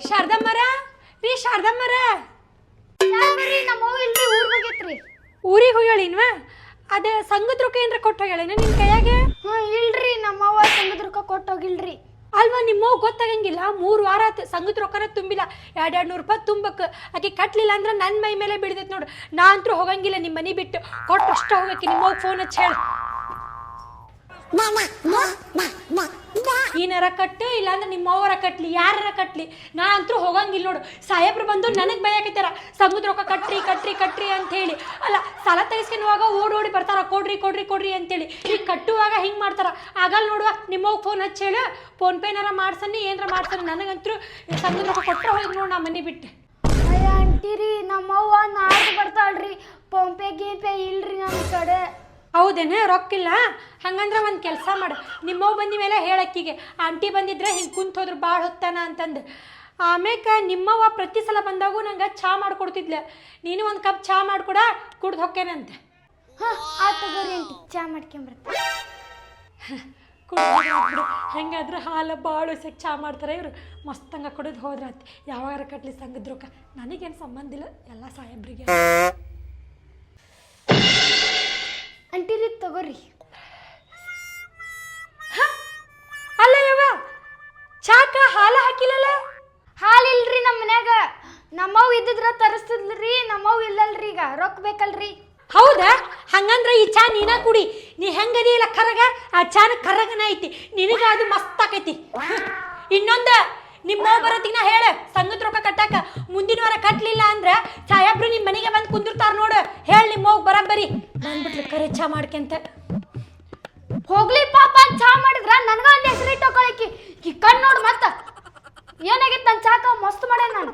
ಶಾರದಮ್ಮರ ರೀ ಶಾರದಮ್ಮರ ಯಾಕ್ರಿ ನಮ್ಮವ್ವ ಇಲ್ರಿ ಊರ್ ಹೋಗೈತ್ರಿ. ಊರಿಗೆ ಹೋಗ್ಯಾಳಿನ್ವಾ ಅದ ಸಂಗದ ರೊಕ್ಕ ಏನ್ರ ಕೊಟ್ಟು ಹೋಗ್ಯಾಳೇನ ನಿನ್ ಕೈಯಾಗ? ಇಲ್ರಿ ನಮ್ಮವ್ವ ಸಂಗದ ರೊಕ್ಕ ಕೊಟ್ಟೋಗಿಲ್ರಿ. ಅಲ್ವಾ ನಿಮ್ಮವ್ ಗೊತ್ತಾಗಂಗಿಲ್ಲ 3 ವಾರ ಆತು ಸಂಗದ ರೊಕ್ಕನ ತುಂಬಿಲ್ಲ. 200 ರೂಪಾಯಿ ತುಂಬಕ್ಕೆ ಆಕೆ ಕಟ್ಲಿಲ್ಲ ಅಂದ್ರೆ ನನ್ನ ಮೈ ಮೇಲೆ ಬಿಡ್ದೈತೆ ನೋಡು. ನಾ ಅಂತೂ ಹೋಗಂಗಿಲ್ಲ ನಿಮ್ಮ ಮನೆ ಬಿಟ್ಟು. ಕೊಟ್ಟು ಅಷ್ಟ ಹೋಗಕ್ಕೆ ನಿಮ್ಮವ್ ಫೋನ್ ಹಚ್ಚಿ ಹೇಳು. ಏನಾರ ಕಟ್ಟು ಇಲ್ಲಾಂದ್ರೆ ನಿಮ್ಮವರ ಕಟ್ಲಿ ಯಾರ ಕಟ್ಲಿ ನಾ ಅಂತೂ ಹೋಗಂಗಿಲ್ಲ ನೋಡು. ಸಾಹೇಬ್ರು ಬಂದು ನನಗೆ ಬೈಯಾಕೈತಾರ ಸಂಗದ ರೊಕ್ಕ ಕಟ್ರಿ ಕಟ್ರಿ ಕಟ್ರಿ ಅಂತ ಹೇಳಿ. ಅಲ್ಲ ಸಾಲ ತೆಗಿಸ್ಕೊಂಡುವಾಗ ಓಡಿ ಬರ್ತಾರ ಕೊಡ್ರಿ ಕೊಡ್ರಿ ಕೊಡ್ರಿ ಅಂತೇಳಿ. ಈಗ ಕಟ್ಟುವಾಗ ಹಿಂಗೆ ಮಾಡ್ತಾರ. ಆಗಲ್ಲ ನೋಡುವ ನಿಮ್ಮವ್ ಫೋನ್ ಹಚ್ಚಿ ಹೇಳು. ಫೋನ್ ಪೇನಾರ ಮಾಡ್ಸನ್ನಿ ಏನಾರ ಮಾಡ್ಸನ್ನಿ. ನನಗಂತೂ ಸಂಗದ ರೊಕ್ಕ ಕೊಟ್ಟರೆ ಹೋಗಿ ನೋಡು ನಾ ಮನೆ ಬಿಟ್ಟು. ಅಯ್ಯ ಅಂಟಿರಿ ನಮ್ಮವ್ವ ನಾಳೆ ಬರ್ತಾಳ್ರಿ. ಫೋನ್ ಪೇ ಗೀಪೇ ಇಲ್ರಿ ನಮ್ಮ ಕಡೆ. ಹೌದೇನೆ ರೊಕ್ಕಿಲ್ಲ? ಹಂಗಂದ್ರೆ ಒಂದು ಕೆಲಸ ಮಾಡು, ನಿಮ್ಮವ್ ಬಂದ ಮೇಲೆ ಹೇಳಕ್ಕಿಗೆ ಆಂಟಿ ಬಂದಿದ್ರೆ ಹಿಂಗೆ ಕುಂತ ಹೋದ್ರು ಭಾಳ ಹೊತ್ತಾನ ಅಂತಂದು. ಆಮೇಲೆ ನಿಮ್ಮವ್ವ ಪ್ರತಿ ಸಲ ಬಂದಾಗೂ ನಂಗೆ ಚಹಾ ಮಾಡಿಕೊಡ್ತಿದ್ಲ. ನೀನು ಒಂದು ಕಪ್ ಚಹಾ ಮಾಡಿಕೊಡ ಕುಡ್ದು ಹೊಕ್ಕೇನಂತೆ. ಹಾಂ ಆತು ತಗೋರಿ ಆಂಟಿ ಚಹಾ ಮಾಡ್ಕೊಂಬರ್ತೀನಿ. ಕುಡ್ದು ಹೆಂಗಾದ್ರೆ ಹಾಲು ಭಾಳ ಉಸಕ್ಕೆ ಚಹಾ ಮಾಡ್ತಾರೆ ಇವರು. ಮಸ್ತಂಗ ಕುಡಿದು ಹೋದ್ರಾತ್. ಯಾವಾಗಾರ ಕಟ್ಲಿ ಸಂಗದ ರೊಕ್ಕ ನನಗೇನು ಸಂಬಂಧ ಇಲ್ಲ, ಎಲ್ಲ ಸಾಹೇಬ್ರಿಗೆ. ಅಂಟಿರಿ ತಗೋರಿ. ಅಲ್ಲ ಯವ್ವ ಚಾಕ ಹಾಲು ಹಾಕಿಲ್ಲಲ್ಲ? ಹಾಲಿಲ್ರಿ ನಮ್ಮ ಮನ್ಯಾಗ. ನಮ್ಮವ್ ಇದ್ದಿದ್ರ ತರಿಸ್ತಿದ್ಲ್ರಿ. ನಮ್ಮವ್ ಇಲ್ಲಲ್ರಿ ಈಗ ರೊಕ್ಕ ಬೇಕಲ್ರಿ. ಹೌದಾ? ಹಂಗಂದ್ರೆ ಈ ಚಾ ನೀನ ಕುಡಿ. ನೀ ಹೆಂಗದಿಲ್ಲ ಕರಗ ಆ ಚಾನ ಕರಗನ ಐತಿ. ನಿನಗ ಅದು ಮಸ್ತ್ ಆಕೈತಿ. ಇನ್ನೊಂದು ನಿಮ್ಮವ್ ಬರತ್ತಿನ ಹೇಳ ಸಂಗದ ರೊಕ್ಕ ಕಟ್ಟಾಕ. ಮುಂದಿನ ವಾರ ಕಟ್ಲಿಲ್ಲ ಅಂದ್ರೆ ಸಾಹೇಬ್ರು ನಿಮ್ಮ ಮನೆಗೆ ಬಂದು ಕುಂದಿರ್ತಾರ ನೋಡು. ಹೇಳಿ ನಿಮ್ಮವ್ ಬರಬ್ಬರಿ ಬಂದ್ಬಿಟ್ಲು ಕರೆ ಚಾ ಮಾಡ್ಕೆಂತ. ಹೋಗ್ಲಿ ಪಾಪ ಚಹಾ ಮಾಡಿದ್ರ ನನಗ ಒಂದು ಹೆಸರಿಟ್ಟು ಹಾಕೊಳಕಿ. ಈ ಕಣ್ಣು ನೋಡು ಮತ್ತ ಏನಾಗಿತ್ತು ನನ್ನ ಚಾಕ ಮಸ್ತ್ ಮಾಡ್ಯಾನ ನಾನು.